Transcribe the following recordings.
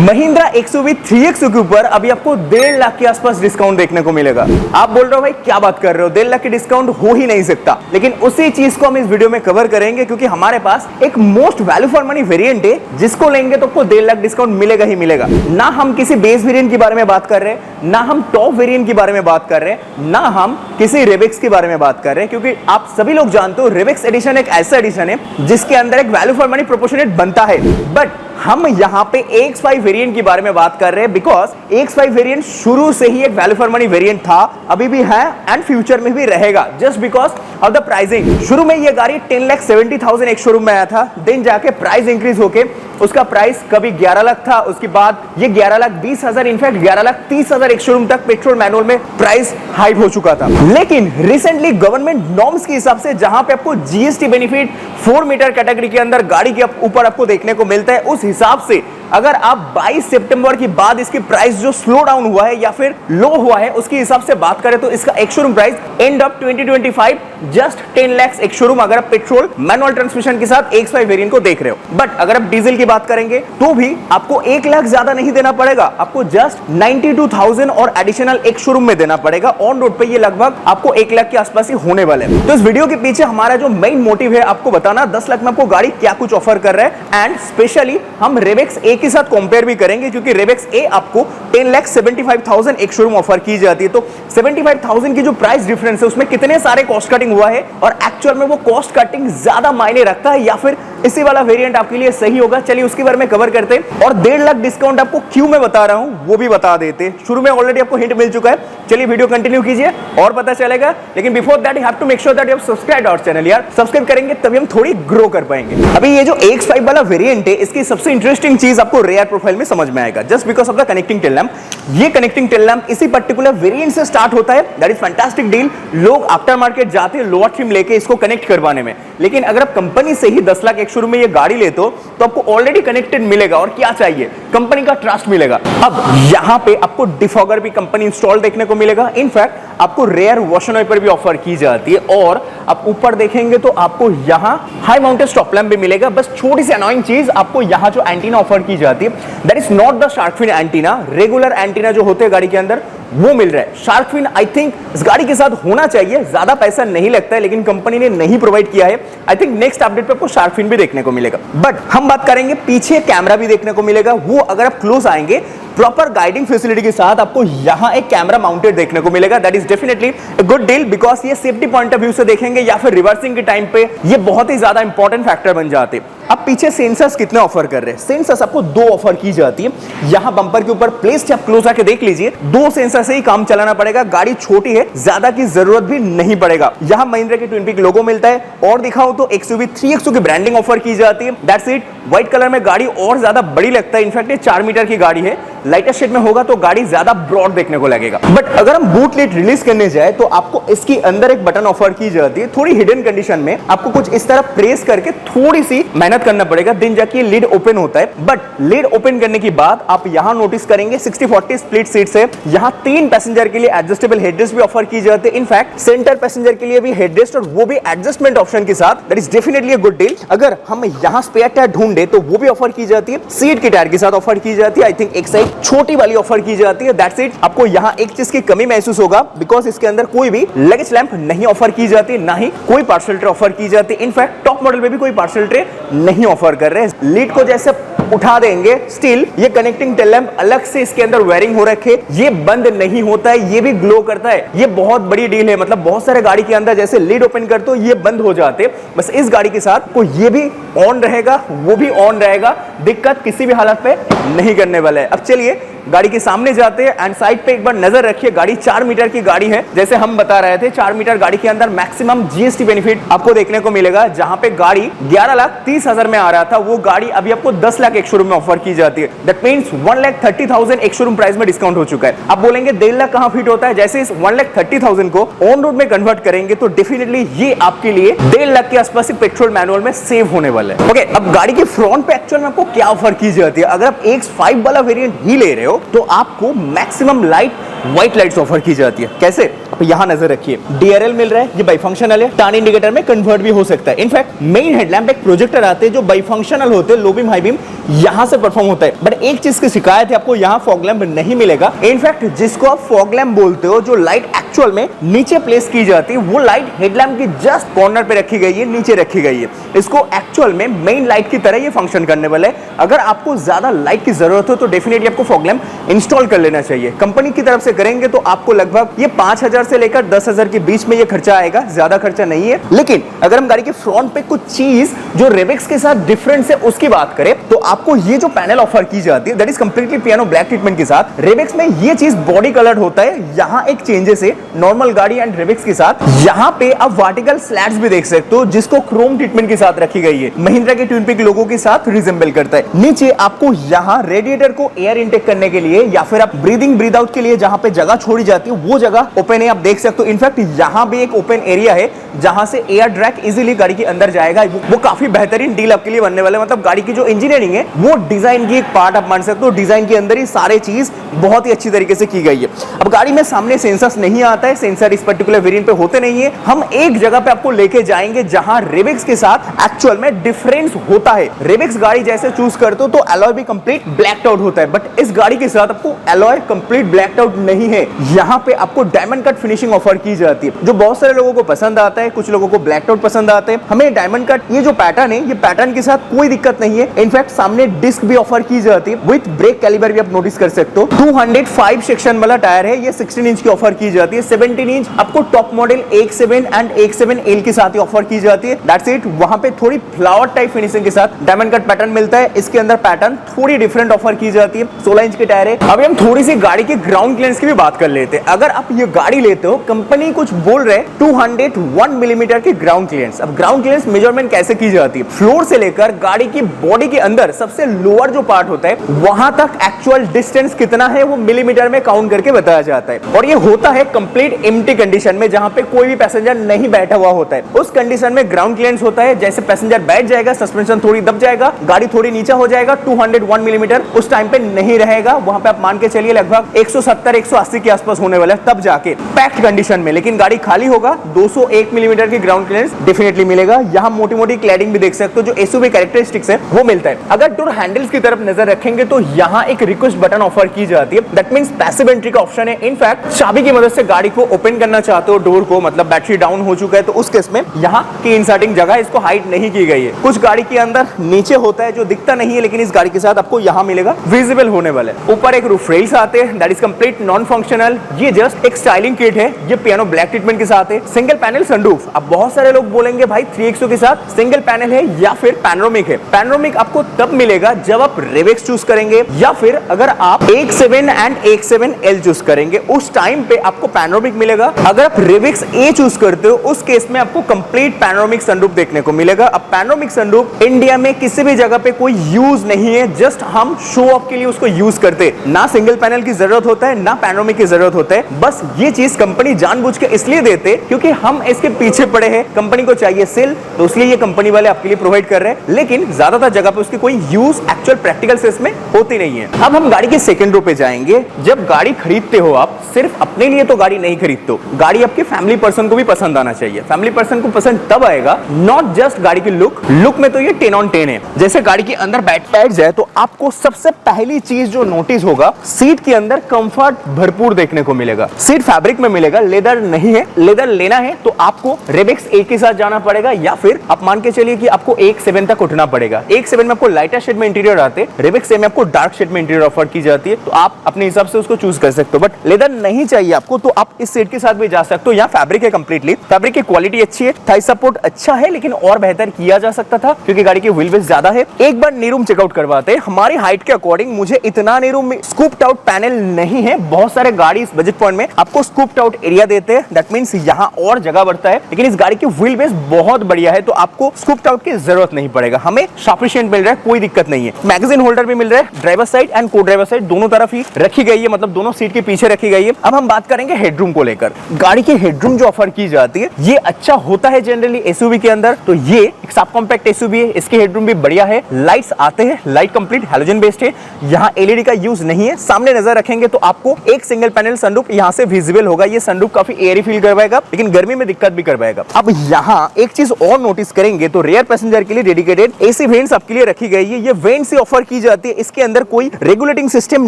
Mahindra XUV 3XO के ऊपर अभी आपको 1.5 लाख के आसपास डिस्काउंट देखने को मिलेगा। आप बोल रहे हो भाई क्या बात कर रहे हो, 1.5 लाख की डिस्काउंट हो ही नहीं सकता, लेकिन उसी चीज को हम इस वीडियो में कवर करेंगे क्योंकि हमारे पास एक most value for money variant है जिसको लेंगे तो आपको 1.5 लाख डिस्काउंट मिलेगा ही मिलेगा। ना हम किसी बेस वेरिएंट के बारे में बात कर रहे हैं, ना हम टॉप वेरिएंट के बारे में बात कर रहे हैं, ना हम किसी रेवेक्स के बारे में बात कर रहे हैं, क्योंकि आप सभी लोग जानते हो रेवेक्स एडिशन एक ऐसा एडिशन है जिसके अंदर एक वैल्यू फॉर मनी प्रोपोर्शनेट बनता है। बट हम यहाँ पे X5 वेरिएंट के बारे में बात कर रहे हैं बिकॉज X5 वेरिएंट शुरू से ही एक वैल्यू फॉर मनी वेरिएंट था, अभी भी है एंड फ्यूचर में भी रहेगा, just because of the pricing. शुरू में ये गाड़ी 10,70,000 एक शोरूम में आया था, देन जाके प्राइस इंक्रीज होके उसका प्राइस कभी 11 लाख था, उसके बाद ये 11,20,000 इनफैक्ट 11,30,000 एक शोरूम तक पेट्रोल मैनुअल में प्राइस हाइक हो चुका था। लेकिन रिसेंटली गवर्नमेंट नॉर्म्स के हिसाब से जहां पे आपको जीएसटी बेनिफिट 4 मीटर कैटेगरी के अंदर गाड़ी के ऊपर आपको देखने को मिलता है, उस हिसाब से अगर आप 22 सितंबर के बाद इसकी प्राइस जो स्लो डाउन हुआ है या फिर लो हुआ है उसके हिसाब से बात करें तो इसका एक showroom price end of 2025 just 10 lakh एक शोरूम, अगर आप पेट्रोल मैनुअल ट्रांसमिशन के साथ X5 वेरिएंट को देख रहे हो। बट अगर आप डीजल की बात करेंगे तो भी आपको 1 लाख ज्यादा नहीं देना पड़ेगा, आपको जस्ट 92,000 और एडिशनल एक शोरूम में देना पड़ेगा। ऑन रोड पे ये लगभग आपको 1 लाख के आसपास ही होने वाले हैं। तो इस वीडियो के पीछे हमारा जो मेन मोटिव है आपको बताना 10 लाख में आपको गाड़ी क्या कुछ ऑफर कर रहा है, एंड स्पेशली हम रेवेक्स ए के साथ कंपेयर भी करेंगे क्योंकि रेवेक्स ए आपको 10,75,000 एक शोरूम ऑफर की जाती है। तो 75,000 की जो प्राइस डिफरेंस है उसमें कितने सारे कॉस्ट कटिंग हुआ है और एक्चुअल में वो कॉस्ट कटिंग ज्यादा मायने रखता है या फिर इसी वाला वेरिएंट आपके लिए सही होगा, चलिए उसके बारे में कवर करते हैं। और 1.5 लाख डिस्काउंट आपको क्यों मैं बता रहा हूं वो भी बता देते। शुरू में ऑलरेडी आपको हिंट मिल चुका है, चलिए वीडियो कंटिन्यू कीजिए और पता चलेगा, लेकिन before that you have to make sure that you have subscribe our channel. यार सब्सक्राइब करेंगे तभी हम थोड़ी ग्रो कर पाएंगे। अभी ये जो X5 वाला वेरिएंट है इसकी सबसे इंटरेस्टिंग चीज आपको रेयर प्रोफाइल में समझ में आएगा, just because of the connecting tail lamp. ये कनेक्टिंग टेल लैंप इसी पर्टिकुलर वेरिएंट से स्टार्ट होता है, दैट इज फैंटास्टिक डील। लोग आफ्टर मार्केट जाते हैं लोअर ट्रिम लेके इसको कनेक्ट करवाने में, लेकिन अगर आप कंपनी से ही 10 लाख एक शोरूम में ये गाड़ी लेते हो तो आपको ऑलरेडी कनेक्टेड मिलेगा और क्या चाहिए, कंपनी का ट्रस्ट मिलेगा। अब यहां पे आपको डिफॉगर भी कंपनी इंस्टॉल देखने को मिलेगा, इनफैक्ट आपको रेयर वॉश एंड वाइपर भी ऑफर की जाती है, और आप ऊपर देखेंगे तो आपको यहां हाई माउंटेड स्टॉप लैंप भी मिलेगा। बस छोटी सी अनोइंग चीज, आपको यहां जो एंटीना ऑफर की जाती है that is not the shark fin antenna, regular antenna जो होते हैं गाड़ी के अंदर वो मिल रहा है। शार्क फिन आई थिंक इस गाड़ी के साथ होना चाहिए, ज्यादा पैसा नहीं लगता है, लेकिन कंपनी ने नहीं प्रोवाइड किया है। आई थिंक नेक्स्ट अपडेट पे आपको शार्क फिन भी देखने को मिलेगा। बट हम बात करेंगे पीछे कैमरा भी देखने को मिलेगा, वो अगर आप क्लोज आएंगे प्रॉपर गाइडिंग फैसिलिटी के साथ आपको यहां एक कैमरा माउंटेड देखने को मिलेगा, that is definitely a good deal because ये सेफ्टी पॉइंट ऑफ व्यू से देखेंगे या फिर रिवर्सिंग के टाइम पे ये बहुत ही ज्यादा इंपॉर्टेंट फैक्टर बन जाते हैं। अब पीछे सेंसर्स कितने ऑफर कर रहे हैं, सेंसर्स आपको 2 ऑफर की जाती है। यहां बंपर के ऊपर प्लेस्ड, आप क्लोज आके देख लीजिए, 2 सेंसर से ही काम चलाना पड़ेगा, गाड़ी छोटी है ज्यादा की जरूरत भी नहीं पड़ेगा। यहां महिंद्रा के ट्विन पिक लोगो मिलता है, और दिखाऊं तो XUV 3XO की ब्रांडिंग ऑफर की जाती है, दैट्स इट। व्हाइट कलर में गाड़ी और ज्यादा बड़ी लगता है, इनफैक्ट ये 4 मीटर की गाड़ी है, लाइटर शेड में होगा तो गाड़ी ज्यादा ब्रॉड देखने को लगेगा। बट अगर हम बूट लिड रिलीज करने जाए तो आपको इसके अंदर एक बटन ऑफर की जाती है, थोड़ी हिडन कंडीशन में, आपको कुछ इस तरह प्रेस करके थोड़ी सी मेहनत करना पड़ेगा, दिन जाके लिड ओपन होता है। बट लिड ओपन करने के बाद आप यहां नोटिस करेंगे 60-40 स्प्लिट सीट्स है, यहां 3 पैसेंजर के लिए एडजस्टेबल हेडरेस्ट भी ऑफर की जाती है, इनफैक्ट सेंटर पैसेंजर के लिए भी हेडरेस्ट और वो भी एडजस्टमेंट ऑप्शन के साथ, that is definitely a good deal. अगर हम यहां स्पेयर टायर ढूंढे तो वो भी ऑफर की जाती है, सीट के टायर के साथ ऑफर की जाती है, आई थिंक एक साइड छोटी वाली ऑफर की जाती है, दैट्स इट। आपको यहां एक चीज की कमी महसूस होगा बिकॉज इसके अंदर कोई भी लगेज लैंप नहीं ऑफर की जाती, ना ही कोई पार्सल ट्रे ऑफर की जाती, इनफैक्ट टॉप मॉडल में भी कोई पार्सल ट्रे नहीं ऑफर कर रहे हैं। लीड को जैसे उठा देंगे, स्टिल ये कनेक्टिंग टेल लैंप अलग से इसके अंदर वायरिंग हो रखे, ये बंद नहीं होता है, ये भी ग्लो करता है, ये बहुत बड़ी डील है। मतलब बहुत सारे गाड़ी के अंदर जैसे लीड ओपन करते हो ये बंद हो जाते, बस इस गाड़ी के साथ को ये भी ऑन रहेगा वो भी ऑन रहेगा, दिक्कत किसी भी हालत पे नहीं करने वाला है। अब चलिए गाड़ी के सामने जाते हैं एंड साइड पे एक बार नजर रखिए, गाड़ी 4 मीटर की गाड़ी है, जैसे हम बता रहे थे 4 मीटर गाड़ी के अंदर मैक्सिमम जीएसटी बेनिफिट आपको देखने को मिलेगा। जहां पे गाड़ी 11,30,000 में आ रहा था वो गाड़ी अभी आपको 10 लाख एक शोरूम में ऑफर की जाती है, दैट मींस 1,30,000 एक शोरूम प्राइस में डिस्काउंट हो चुका है। आप बोलेंगे 1.5 लाख कहां फिट होता है, जैसे इस 1,30,000 को ऑन रोड में कन्वर्ट करेंगे तो डेफिनेटली ये आपके लिए 1.5 लाख के आसपास पेट्रोल मैनुअल में सेव होने वाला है। ओके, अब गाड़ी के फ्रंट पे एक्चुअल में आपको क्या ऑफर की जाती है, अगर आप X5 वाला वेरिएंट ही ले रहे हो तो आपको maximum light white lights offer की जाती है। कैसे, तो यहाँ नजर रखिए, DRL मिल रहा है, ये बाइफंक्शनल है, टर्न इंडिकेटर में कन्वर्ट भी हो सकता है। इनफैक्ट मेन हेडलैम्प एक प्रोजेक्टर आते हैं जो बाइफंक्शनल होते हैं, लो बीम हाई बीम यहाँ से परफॉर्म होता है। बट एक चीज की शिकायत है, आपको यहाँ फॉग लैंप नहीं मिलेगा। इनफैक्ट जिसको आप फॉग लैंप बोलते हो, जो लाइट एक्चुअल में नीचे प्लेस की जाती है, वो लाइट हेडलैम्प की जस्ट कॉर्नर पे रखी गई है, नीचे रखी गई है। इसको एक्चुअल में मेन लाइट की तरह ये फंक्शन करने वाला है। अगर आपको ज्यादा लाइट की जरूरत हो तो डेफिनेटली आपको फॉग लैंप इंस्टॉल कर लेना चाहिए। कंपनी की तरफ से करेंगे तो आपको लगभग ये 5,000 से लेकर 10,000 के बीच में ये खर्चा आएगा, ज्यादा खर्चा नहीं है। लेकिन अगर हम गाड़ी के फ्रंट पे कुछ चीज जो रेवेक्स के साथ डिफरेंस है उसकी बात करें तो आपको ये जो पैनल ऑफर की जाती है that is completely piano black treatment के साथ। रेवेक्स में ये चीज बॉडी कलर्ड होता है, यहाँ एक चेंजेस है नॉर्मल गाड़ी एंड रेवेक्स के साथ। यहाँ पे आप वर्टिकल स्लैट्स भी देख सकते हो जिसको क्रोम ट्रीटमेंट के साथ रखी गई है, महिंद्रा के ट्विन पिक लोगो के साथ रिजेंबल करता है। नीचे आपको यहाँ रेडिएटर को एयर इनटेक करने के लिए या फिर आप ब्रीदिंग ब्रीद आउट के लिए जहां पे जगह छोड़ी जाती है वो जगह ओपन है, आप देख सकते हो। इनफैक्ट यहाँ भी एक ओपन एरिया है जहां से एयर ड्रैग इजीली गाड़ी के अंदर जाएगा। वो काफी बेहतरीन डील आपके लिए बनने वाला है। मतलब गाड़ी की जो इंजीनियरिंग है वो डिजाइन की एक पार्ट आप मान सकते हो, डिजाइन के अंदर ही सारे चीज बहुत ही अच्छी तरीके से की गई है। अब गाड़ी में सामने सेंसर्स नहीं आता है, सेंसर इस पर्टिकुलर वेरिएंट पे होते नहीं है। हम एक जगह पे आपको लेके जाएंगे जहां रेवेक्स के साथ एक्चुअल में डिफरेंस होता है। रेवेक्स गाड़ी जैसे चूज करते हो तो एलॉय भी कंप्लीट ब्लैक्ड आउट होता है, बट इस गाड़ी के साथ आपको एलॉय कंप्लीट ब्लैक्ड आउट नहीं है। यहाँ पे आपको डायमंड कट फिनिशिंग ऑफर की जाती है जो बहुत सारे लोगों को पसंद आता है, कुछ लोगों को ब्लैक्ड आउट पसंद आते हैं। हमें डायमंड कट ये जो पैटर्न है, ये पैटर्न के साथ कोई दिक्कत नहीं है। इनफैक्ट सामने डिस्क भी ऑफर की जाती है विद ब्रेक कैलिबर भी आप नोटिस कर सकते हो। 205 सेक्शन वाला टायर है, ये 16 इंच की ऑफर की जाती है। 17 इंच आपको top model X7 and X7L के साथ ही ऑफर की जाती है। That's it. वहां पे थोड़ी फ्लावर टाइप फिनिशिंग के साथ डायमंड कट पैटर्न मिलता है। इसके अंदर पैटर्न थोड़ी डिफरेंट ऑफर की जाती है। 16 इंच के टायर है। अभी हम थोड़ी सी गाड़ी के ग्राउंड क्लियरेंस की भी बात कर लेते हैं। अगर आप ये गाड़ी लेते हो, कंपनी कुछ बोल रहे 201 मिलीमीटर की ग्राउंड क्लियरेंस। अब ग्राउंड क्लियरेंस मेजरमेंट कैसे की जाती है? फ्लोर से लेकर गाड़ी की बॉडी के अंदर सबसे लोअर जो पार्ट होता है वहां तक एक्चुअल डिस्टेंस कितना है वो मिलीमीटर में काउंट करके बताया जाता है। और ये होता है कंप्लीट एम्प्टी कंडीशन में जहां पे कोई भी पैसेंजर नहीं बैठा हुआ होता है। उस कंडीशन में ग्राउंड क्लियरेंस होता है जैसे पैसेंजर बैठ जाएगा, सस्पेंशन थोड़ी दब जाएगा, गाड़ी थोड़ी नीचे हो जाएगा, 201 मिलीमीटर उस टाइम पे नहीं रहेगा। वहां पे आप मान के चलिए लगभग 170-180 के आसपास होने वाला है, तब जाके पैक्ड कंडीशन में। लेकिन गाड़ी खाली होगा 201 मिलीमीटर की ग्राउंड क्लियरेंस डेफिनेटली मिलेगा। यहाँ मोटी मोटी क्लैडिंग भी देख सकते हो, जो एसयूवी कैरेक्टरिस्टिक्स है वो मिलता है। अगर डोर हैंडल्स की तरफ नजर रखेंगे तो यहाँ एक रिक्वेस्ट बटन ऑफर की जाती है, दैट मींस पैसिव एंट्री का ऑप्शन है। इनफैक्ट चाबी की मदद से गाड़ी को ओपन करना चाहते हो डोर को, मतलब बैटरी डाउन हो चुका है तो उस केस में यहाँ की इंसर्टिंग जगह इसको हाइड नहीं की गई है। कुछ गाड़ी के अंदर नीचे होता है जो दिखता नहीं है, लेकिन इस गाड़ी के साथ आपको यहाँ मिलेगा, विजिबल होने वाला है। ऊपर एक रूफ रेल्स आते हैं, that is complete non functional. ये जस्ट एक स्टाइलिंग किट है, ये पियानो ब्लैक ट्रीटमेंट के साथ है। Single panel sunroof. अब बहुत सारे लोग बोलेंगे भाई 3XO के साथ सिंगल पैनल है या फिर पैनोरामिक है। पैनोरामिक आपको तब मिलेगा जब आप रेवेक्स चूज करेंगे या फिर अगर आप X7 एंड X7L चूज करेंगे, उस टाइम पे आपको पैनोरामिक मिलेगा। अगर आप रेवेक्स A चूज करते हो उस केस में आपको कंप्लीट पैनोरामिक सनरूफ देखने को मिलेगा। अब पैनोरामिक सनरूफ इंडिया में किसी भी जगह पे कोई यूज नहीं है, जस्ट हम शो ऑफ के लिए उसको यूज करते हैं। ना सिंगल पैनल की जरूरत होता है ना पैनोरामिक की जरूरत होता है। बस ये चीज कंपनी जानबूझ के इसलिए देते क्योंकि हम इसके पीछे पड़े हैं, कंपनी को चाहिए सेल, तो इसलिए ये कंपनी वाले आपके लिए प्रोवाइड कर रहे हैं। लेकिन ज्यादातर जगह पे उसकी कोई यूज एक्चुअल प्रैक्टिकल सेंस में होती नहीं है। अब हम गाड़ी के सेकंड रो पे जाएंगे। जब गाड़ी खरीदते हो आप सिर्फ अपने लिए तो गाड़ी नहीं खरीदते हो, गाड़ी आपके फैमिली पर्सन को भी पसंद आना चाहिए। फैमिली पर्सन को पसंद तब आएगा, नॉट जस्ट गाड़ी की लुक में तो ये 10 on 10 है। जैसे गाड़ी के अंदर बैठ जाए तो आपको सबसे पहली चीज जो नोटिस होगा, सीट के अंदर कंफर्ट भरपूर देखने को मिलेगा। सीट फैब्रिक में मिलेगा, लेदर नहीं है। लेदर लेना है तो आपको रेवेक्स A के साथ जाना पड़ेगा या फिर आप मान के चलिए कि आपको X7 तक उठना पड़ेगा। X7 में आपको लाइटर शेड में इंटीरियर आते हैं, रेवेक्स A में आपको डार्क शेड में इंटीरियर ऑफर की जाती है, तो आप अपने हिसाब से उसको चूज कर सकते हो। बट लेदर नहीं चाहिए आपको तो आप इस सीट के साथ भी जा सकते हो। यहाँ फैब्रिक है कंप्लीटली, फैब्रिक की क्वालिटी अच्छी है, थाई सपोर्ट अच्छा है, लेकिन और बेहतर किया जा सकता था क्योंकि गाड़ी की व्हील बेस ज्यादा है। एक बार नीरूम चेकआउट करवाते हैं। हमारी हाइट के अकॉर्डिंग मुझे इतना नीरूम में स्कूप्ड आउट पैनल नहीं है। बहुत सारे गाड़ी इस बजट पॉइंट में आपको स्कूप्ड आउट एरिया देते हैं, दैट मींस यहाँ और जगह बढ़ता है। लेकिन इस गाड़ी की व्हील बेस बहुत बढ़िया है तो आपको स्कूप्ड आउट की जरूरत नहीं पड़ेगा। हमें सफिशिएंट मिल रहा है, कोई दिक्कत नहीं है। मैगजीन होल्डर भी मिल रहा है, ड्राइवर साइड एंड को ड्राइवर साइड दोनों तरफ ही रखी गई है, मतलब दोनों सीट के पीछे रखी गई है। अब हम बात करेंगे हेडरूम को लेकर। गाड़ी की हेडरूम जो ऑफर की जाती है ये अच्छा होता है जनरली एसयूवी के अंदर, तो ये एक सब कॉम्पैक्ट एसयूवी है, इसकी हेडरूम भी बढ़िया है। लाइट्स आते हैं, लाइट कंप्लीट हैलोजन बेस्ड है, यहाँ एलईडी का यूज नहीं है। सामने नजर रखेंगे तो आपको एक सिंगल पैनल सनरूफ यहाँ से विजिबल होगा, ये सनरूफ काफी एयरी फील करवाएगा, लेकिन गर्मी में दिक्कत भी करवाएगा। अब यहाँ एक चीज और नोटिस करेंगे तो रेयर पैसेंजर के लिए डेडिकेटेड एसी वेंट्स आपके लिए रखी गई है। ये वेंट्स ही ऑफर की जाती है, इसके अंदर कोई रेगुलेटिंग सिस्टम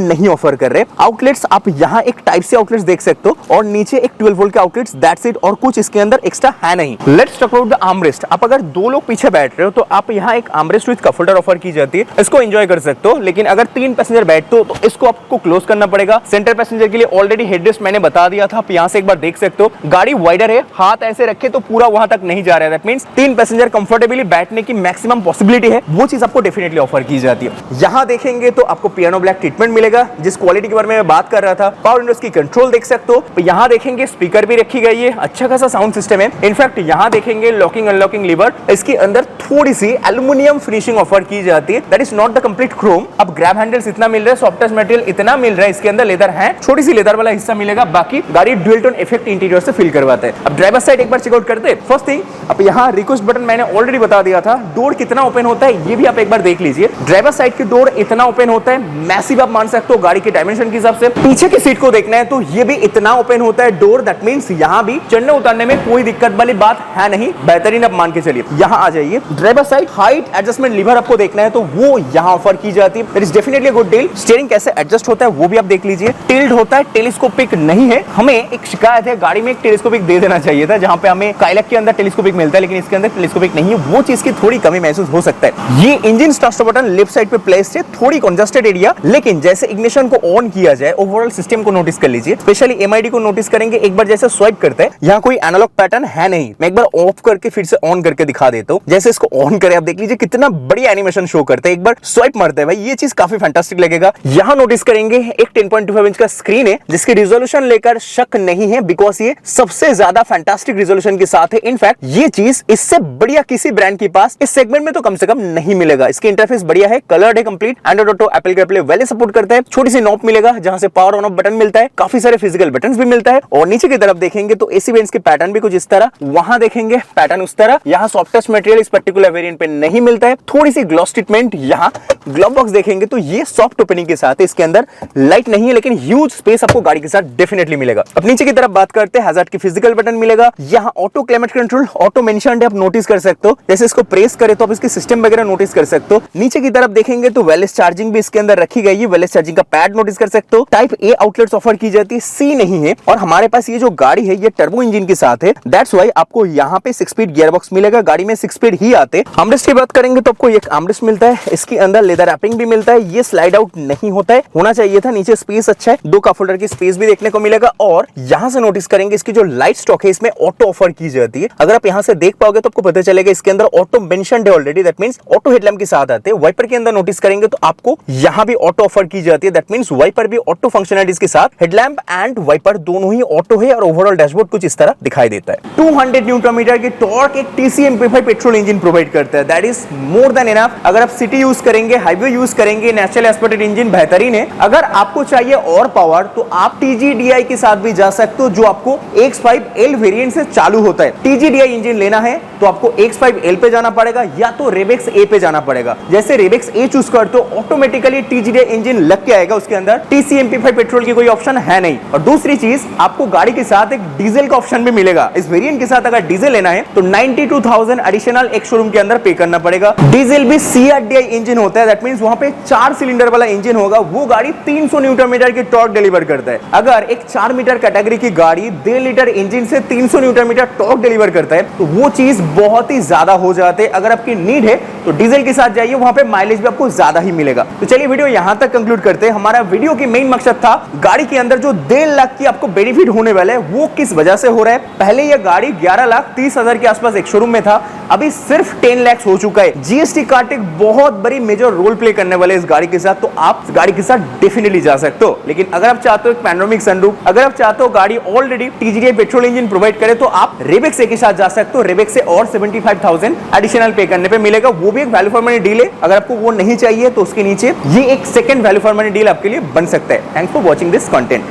नहीं ऑफर कर रहे। आउटलेट्स आप यहाँ एक टाइप से आउटलेट्स देख सकते हो और नीचे एक 12 वोल्ट के आउटलेट्स, दैट्स इट, और कुछ इसके अंदर एक्स्ट्रा है नहीं। Let's talk about the armrest. आप अगर 2 लोग पीछे बैठ रहे हो तो आप यहाँ एक armrest with cup holder offer की जाती है, इसको एंजॉय कर सकते हो। लेकिन अगर 3 पैसेंजर बैठते हो तो इसको आपको क्लोज करना पड़ेगा। सेंटर पैसेंजर के लिए ऑलरेडी हेडरेस्ट मैंने बता दिया था, आप यहाँ से एक बार देख सकते हो। गाड़ी वाइडर है, हाथ ऐसे रखे तो पूरा वहां तक नहीं जा रहा है, दैट मींस 3 पैसेंजर कंफर्टेबली बैठने की मैक्सिमम पॉसिबिलिटी है, वो चीज आपको डेफिनेटली ऑफर की जाती है। यहाँ देखेंगे तो आपको पियानो ब्लैक ट्रीटमेंट मिलेगा, जिस क्वालिटी के बारे में मैं बात कर रहा था। पावर विंडोज की कंट्रोल देख सकते हो। तो यहाँ देखेंगे स्पीकर भी रखी गई है, अच्छा खासा साउंड सिस्टम है। इनफैक्ट यहाँ देखेंगे लॉकिंग अनलॉकिंग लीवर, इसके अंदर थोड़ी सी एल्युमिनियम फिनिशिंग ऑफर की जाती है, that is not the complete Chrome. अब ग्रैब हैंडल्स इतना मिल रहा है, सॉफ्टवेयर मटेरियल इतना मिल रहा है, इसके अंदर लेदर है, छोटी सी लेदर वाला हिस्सा मिलेगा, बाकी गाड़ी ड्यूल टोन इफेक्ट इंटीरियर से फील करवाता है। अब ड्राइवर साइड एक बार चेकआउट करते हैं। फर्स्ट थिंग, अब यहाँ रिक्वेस्ट बटन मैंने ऑलरेडी बता दिया था, डोर कितना ओपन होता है ये भी आप एक बार देख लीजिए। ड्राइवर साइड की डोर इतना ओपन होता है, मैसिव आप मान सकते हो गाड़ी के डायमेंशन के हिसाब से। पीछे की सीट को देखना है तो ये भी इतना ओपन होता है डोर, दैट मींस यहाँ भी चढ़ने उतरने में कोई दिक्कत वाली बात है नहीं, बेहतरीन आप मान के चलिए। यहाँ आ जाइए, driver side height adjustment lever आपको देखना है तो वो यहाँ ऑफर की जाती है, that is definitely a good deal. Steering कैसे एडजस्ट होता है वो भी आप देख लीजिए। टिल्ट होता है, टेलीस्कोपिक नहीं है। हमें एक शिकायत है, गाड़ी में एक टेलीस्कोपिक दे देना चाहिए था, जहां पे हमें काइलैक के अंदर टेलीस्कोपिक मिलता है, लेकिन इसके अंदर टेलीस्कोपिक नहीं है, वो चीज की थोड़ी कमी महसूस हो सकता है। ये engine start button left side पे प्लेस है, थोड़ी कंजस्टेड एरिया, लेकिन जैसे इग्निशन को ऑन किया जाए ओवरऑल सिस्टम को नोटिस कर लीजिए, स्पेशली एमआईडी को नोटिस करेंगे। एक बार जैसे स्वाइप करते हैं, यहाँ कोई एनालॉग पैटर्न है नहीं। मैं एक बार ऑफ करके फिर से ऑन करके दिखा देता हूँ। जैसे इसको ऑन करें, आप देख लीजिए कितना बढ़िया एनिमेशन शो करते हैं। एक बार स्वाइप मारते हैं भाई, ये चीज काफी फैंटास्टिक लगेगा। यहाँ नोटिस करेंगे एक 10.25 इंच का स्क्रीन है, जिसकी रिजोल्यूशन लेकर शक नहीं है, बिकॉज ये सबसे ज्यादा फैंटास्टिक रिजोल्यूशन के साथ है। इनफैक्ट ये चीज इससे बढ़िया किसी ब्रांड के पास इस सेगमेंट में तो कम से कम नहीं मिलेगा। इसकी इंटरफेस बढ़िया है, कलर्ड है complete, Android auto, Apple CarPlay well support करता है। छोटी सी नॉब मिलेगा जहां से पावर ऑन ऑफ बटन मिलता है, काफी सारे फिजिकल बटन्स भी मिलता है। और नीचे की तरफ देखेंगे तो एसी वेंट्स के पैटर्न भी कुछ इस तरह, वहां देखेंगे पैटर्न उस तरह। यहाँ सॉफ्ट टच मटेरियल इस पर्टिकुलर वेरिएंट पे नहीं मिलता है, थोड़ी सी ग्लॉस ट्रीटमेंट। यहाँ ग्लव बॉक्स देखेंगे तो ये सॉफ्ट ओपनिंग के साथ है, इसके अंदर लाइट नहीं है, लेकिन ह्यूज स्पेस आपको गाड़ी के साथ डेफिनेटली मिलेगा। अब नीचे की तरफ बात करते हैं, हैजार्ड की फिजिकल बटन मिलेगा। यहाँ auto climate control, auto mentioned है, आप नोटिस कर सकते हो। जैसे इसको प्रेस करें तो आप इसके सिस्टम वगैरह नोटिस कर सकते हो। नीचे की तरफ देखेंगे तो वायरलेस चार्जिंग भी इसके अंदर रखी गई है, वायरलेस चार्जिंग का पैड नोटिस कर सकते हो। टाइप ए आउटलेट्स ऑफर की जाती है, सी नहीं है। और हमारे पास ये जो गाड़ी है ये टर्बो इंजन के साथ है, दैट्स व्हाई आपको यहाँ पे 6 स्पीड गियर बॉक्स मिलेगा। गाड़ी में 6 स्पीड ही आते। आर्मरेस्ट की बात करेंगे तो आपको एक आर्मरेस्ट मिलता है, इसके अंदर लेदर रैपिंग भी मिलता है। ये स्लाइड आउट नहीं होता है, होना चाहिए था। नीचे स्पेस अच्छा है, 2 कप होल्डर की स्पेस भी देखने को मिलेगा। और यहाँ से नोटिस करेंगे इसकी जो लाइट स्टॉक है इसमें ऑटो ऑफर की जाती है। अगर आप यहाँ से देख पाओगे तो आपको पता चलेगा इसके अंदर ऑटो मेंशन्ड है already, that means auto headlamp के साथ आते हैं। वाइपर के अंदर नोटिस करेंगे तो आपको यहाँ भी ऑटो ऑफर की जाती है, दैट मींस वाइपर भी ऑटो फंक्शनलिटीज के साथ, हेडलैम्प एंड वाइपर दोनों ही ऑटो है। और ओवरऑल डैशबोर्ड कुछ इस तरह दिखाई देता है। 200 न्यूटन मीटर की टॉर्क एक TC MP5 petrol engine provide करता है, that is more than enough. अगर आप सिटी यूज करेंगे, हाईवे यूज करेंगे, नेचुरल एस्पेक्टेड इंजन बेहतरीन है। अगर आपको चाहिए और पावर तो आप TGDI के साथ भी जा सकते हो, जो आपको X5L वेरिएंट से चालू होता है। TGDI इंजन लेना है तो आपको X5L पे जाना पड़ेगा या तो रेबेक्स A पे जाना पड़ेगा। जैसे रेबेक्स A चूज करते हो ऑटोमेटिकली TGDI इंजन लग के आएगा, उसके अंदर TC MP5 पेट्रोल की कोई ऑप्शन है नहीं। और दूसरी चीज, आपको गाड़ी के साथ एक डीजल का ऑप्शन भी मिलेगा। इस वेरिएंट के साथ अगर डीजल लेना है तो 92,000 एडिशनल एक शोरूम के अंदर पे करना पड़ेगा। डीजल भी CRDI इंजन होता है, दैट मींस वहां पे 4 सिलेंडर वाला इंजन होगा। वो गाड़ी 300 न्यूटन मीटर की टॉर्क डिलीवर करता है। अगर एक 4 मीटर कैटेगरी की गाड़ी 1.5 लीटर इंजन से 300 न्यूटन मीटर टॉर्क डिलीवर करता है तो वो चीज बहुत ही ज्यादा हो जाते हैं। अगर आपकी नीड है तो डीजल के साथ जाइए, वहां पे माइलेज भी आपको ज्यादा ही मिलेगा। तो चलिए वीडियो यहां तक कंक्लूड करते हैं। हमारा वीडियो की मेन मकसद था गाड़ी के अंदर जो 1.5 लाख की आपको बेनिफिट होने वाला है वो किस वजह से हो रहा है। पहले यह गाड़ी 11,30,000 के आसपास एक शोरूम में था, अभी सिर्फ 10 लाख हो चुका है। जीएसटी काट एक बहुत बड़ी मेजर रोल प्ले करने वाले इस गाड़ी के साथ, तो आप गाड़ी के साथ डेफिनेटली जा सकते हो। लेकिन अगर आप चाहते हो एक पैनोरामिक सनरूफ, अगर आप चाहते हो गाड़ी already TGDI petrol engine provide करे तो आप रेबेक्स के साथ जा सकते हो। रेबेक्स से और 75,000 एडिशनल पे करने पे मिलेगा, वो भी एक वैल्यू फॉर मनी डील है। अगर आपको वो नहीं चाहिए तो उसके नीचे ये एक second value for money deal आपके लिए बन सकता है। Thanks for watching this content.